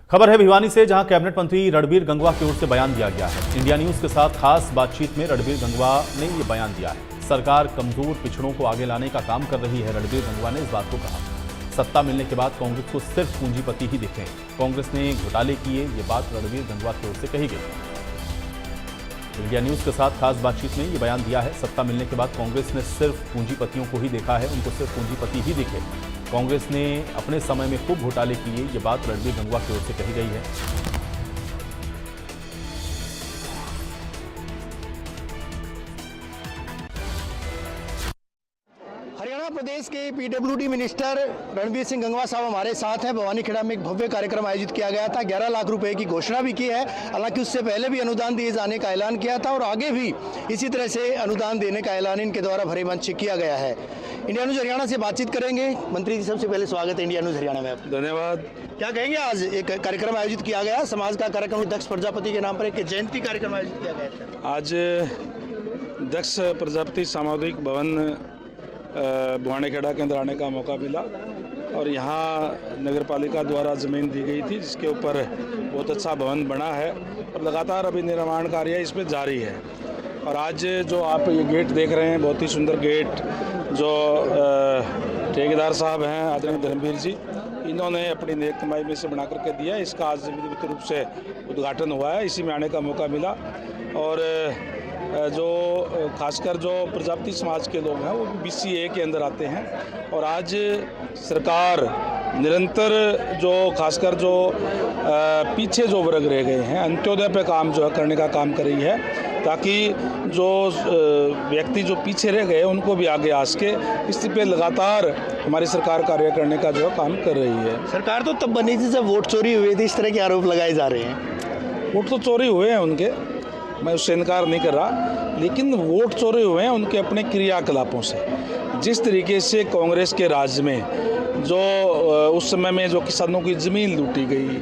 खबर है भिवानी से, जहां कैबिनेट मंत्री रणबीर गंगवा की ओर से बयान दिया गया है। इंडिया न्यूज के साथ खास बातचीत में रणबीर गंगवा ने ये बयान दिया है। सरकार कमजोर पिछड़ों को आगे लाने का काम कर रही है। रणबीर गंगवा ने इस बात को कहा। सत्ता मिलने के बाद कांग्रेस को सिर्फ पूंजीपति ही दिखे। कांग्रेस ने घोटाले किए, ये बात रणबीर गंगवा की ओर से कही गई। इंडिया न्यूज के साथ खास बातचीत में ये बयान दिया है। सत्ता मिलने के बाद कांग्रेस ने सिर्फ पूंजीपतियों को ही देखा है, उनको सिर्फ पूंजीपति ही दिखे। कांग्रेस ने अपने समय में खूब घोटाले किए, ये बात रणबीर गंगवा की ओर से कही गई है। हरियाणा प्रदेश के पीडब्ल्यूडी मिनिस्टर रणबीर सिंह गंगवा साहब हमारे साथ हैं। भवानी खेड़ा में एक भव्य कार्यक्रम आयोजित किया गया था। 11 लाख रुपए की घोषणा भी की है। हालांकि उससे पहले भी अनुदान दिए जाने का ऐलान किया था और आगे भी इसी तरह से अनुदान देने का ऐलान इनके द्वारा भरे मंच किया गया है। इंडिया न्यूज हरियाणा से बातचीत करेंगे। मंत्री जी, सबसे पहले स्वागत है इंडिया न्यूज हरियाणा में। धन्यवाद। क्या कहेंगे, आज एक कार्यक्रम आयोजित किया गया, समाज का कार्यक्रम, दक्ष प्रजापति के नाम पर एक जयंती कार्यक्रम आयोजित किया गया था। आज दक्ष प्रजापति सामुदायिक भवन भवानी खेड़ा के अंदर आने का मौका मिला और यहाँ नगर पालिका द्वारा ज़मीन दी गई थी, जिसके ऊपर बहुत अच्छा भवन बना है और लगातार अभी निर्माण कार्य इसमें जारी है। और आज जो आप ये गेट देख रहे हैं, बहुत ही सुंदर गेट, जो ठेकेदार साहब हैं आदरणीय धर्मवीर जी, इन्होंने अपनी नेक कमाई में से बना करके दिया। इसका आज विधिवत रूप से उद्घाटन हुआ है, इसी में आने का मौका मिला। और जो खासकर जो प्रजापति समाज के लोग हैं वो BCA के अंदर आते हैं। और आज सरकार निरंतर जो खासकर जो पीछे जो वर्ग रह गए हैं, अंत्योदय पे काम जो है करने का काम कर रही है, ताकि जो व्यक्ति जो पीछे रह गए उनको भी आगे आ सके। इस पे लगातार हमारी सरकार कार्य करने का जो काम कर रही है। सरकार तो तब बनी थी जब वोट चोरी हुए थे, इस तरह के आरोप लगाए जा रहे हैं। वोट तो चोरी हुए हैं उनके, मैं उससे इनकार नहीं कर रहा, लेकिन वोट चोरी हुए हैं उनके अपने क्रियाकलापों से। जिस तरीके से कांग्रेस के राज में जो उस समय में जो किसानों की ज़मीन लूटी गई,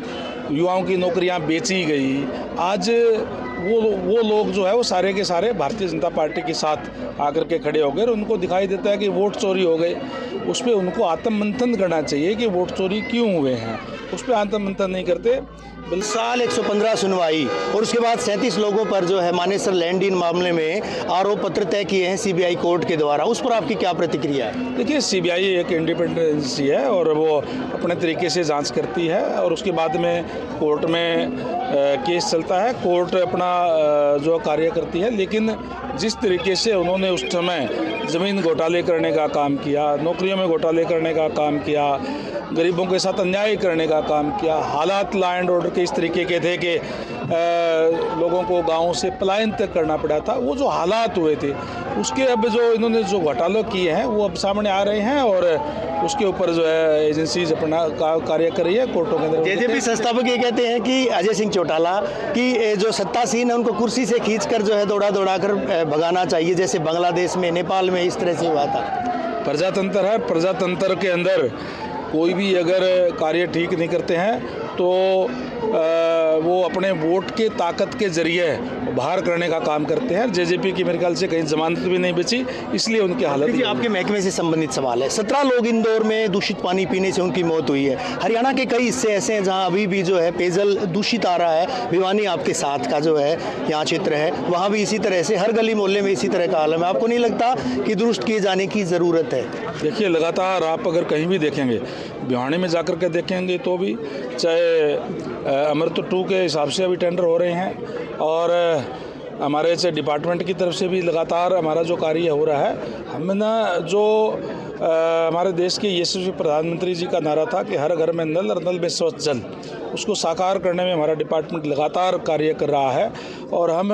युवाओं की नौकरियां बेची गई, आज वो लोग जो है वो सारे के सारे भारतीय जनता पार्टी के साथ आकर के खड़े हो गए। और उनको दिखाई देता है कि वोट चोरी हो गए। उस पर उनको आत्ममंथन करना चाहिए कि वोट चोरी क्यों हुए हैं। उस पर आत्ममंथन नहीं करते। साल 115 सुनवाई और उसके बाद 37 लोगों पर जो है मानेसर लैंड डील मामले में आरोप पत्र तय किए हैं CBI कोर्ट के द्वारा। उस पर आपकी क्या प्रतिक्रिया है? देखिए, CBI एक इंडिपेंडेंट एजेंसी है और वो अपने तरीके से जांच करती है और उसके बाद में कोर्ट में केस चलता है, कोर्ट अपना जो कार्य करती है। लेकिन जिस तरीके से उन्होंने उस समय ज़मीन घोटाले करने का काम किया, नौकरियों में घोटाले करने का काम किया, गरीबों के साथ अन्याय करने का काम किया, हालात लॉ एंड ऑर्डर के इस तरीके के थे कि लोगों को गाँव से पलायन तक करना पड़ा था, वो जो हालात हुए थे उसके अब जो इन्होंने जो घोटाले किए हैं वो अब सामने आ रहे हैं और उसके ऊपर जो है एजेंसीज अपना कार्य कर रही है कोर्टों के अंदर। JJP संस्थापक ये कहते हैं कि अजय सिंह चौटाला की जो सत्तासीन है उनको कुर्सी से खींचकर जो है दौड़ा कर भगाना चाहिए, जैसे बांग्लादेश में, नेपाल में इस तरह से हुआ था। प्रजातंत्र है, प्रजातंत्र के अंदर कोई भी अगर कार्य ठीक नहीं करते हैं तो वो अपने वोट के ताकत के जरिए बाहर करने का काम करते हैं। JJP की मेरे ख्याल से कहीं जमानत भी नहीं बची, इसलिए उनकी हालत। देखिए, आपके महकमे से संबंधित सवाल है। 17 लोग इंदौर में दूषित पानी पीने से उनकी मौत हुई है। हरियाणा के कई हिस्से ऐसे हैं जहां अभी भी जो है पेयजल दूषित आ रहा है। भिवानी आपके साथ का जो है यहाँ क्षेत्र है, वहाँ भी इसी तरह से हर गली मोहल्ले में इसी तरह का हाल है। आपको नहीं लगता कि दुरुस्त किए जाने की ज़रूरत है? देखिए, लगातार आप अगर कहीं भी देखेंगे, भिवानी में जाकर के देखेंगे तो भी, चाहे अमृत 2 के हिसाब से अभी टेंडर हो रहे हैं और हमारे से डिपार्टमेंट की तरफ से भी लगातार हमारा जो कार्य हो रहा है। हमने ना जो हमारे देश के यशस्वी प्रधानमंत्री जी का नारा था कि हर घर में नल और नल में स्वच्छ जल, उसको साकार करने में हमारा डिपार्टमेंट लगातार कार्य कर रहा है और हम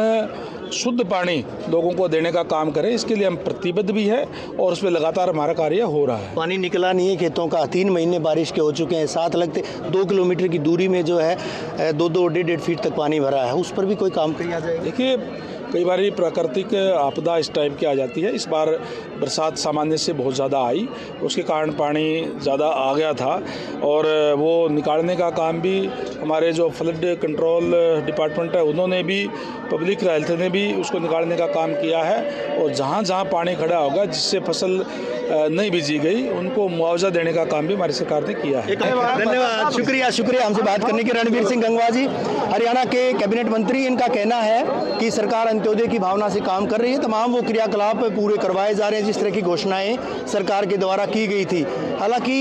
शुद्ध पानी लोगों को देने का काम करें, इसके लिए हम प्रतिबद्ध भी है और उस पर लगातार हमारा कार्य हो रहा है। पानी निकला नहीं है खेतों का, 3 महीने बारिश के हो चुके हैं, साथ लगते 2 किलोमीटर की दूरी में जो है 2-2, 1.5 फीट तक पानी भरा है, उस पर भी कोई काम किया जाएगा? देखिए, कई बार प्राकृतिक आपदा इस टाइप की आ जाती है। इस बार बरसात सामान्य से बहुत ज़्यादा आई, उसके कारण पानी ज़्यादा आ गया था और वो निकालने का काम भी हमारे जो फ्लड कंट्रोल डिपार्टमेंट है उन्होंने भी, पब्लिक हेल्थ ने भी उसको निकालने का काम किया है। और जहाँ जहाँ पानी खड़ा होगा जिससे फसल नहीं बीजी गई उनको मुआवजा देने का काम भी हमारी सरकार ने किया है। धन्यवाद, शुक्रिया शुक्रिया हमसे बात करने के रणवीर सिंह गंगवा जी, हरियाणा के कैबिनेट मंत्री। इनका कहना है कि सरकार अंत्योदय की भावना से काम कर रही है, तमाम वो क्रियाकलाप पूरे करवाए जा रहे हैं जिस तरह की घोषणाएं सरकार के द्वारा की गई थी। हालांकि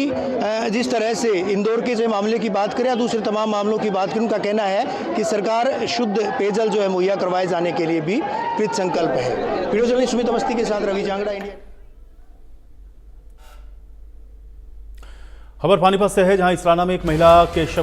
जिस तरह से इंदौर के जो मामले की बात करें या दूसरे तमाम मामलों की बात करें, उनका कहना है कि सरकार शुद्ध पेयजल जो है मुहैया करवाए जाने के लिए भी कृत संकल्प है। वीडियो जर्नलिस्ट सुमित अवस्थी के साथ रवि जांगड़ा, इंडिया। खबर पानीपत से है, जहां इसराना में एक महिला के शव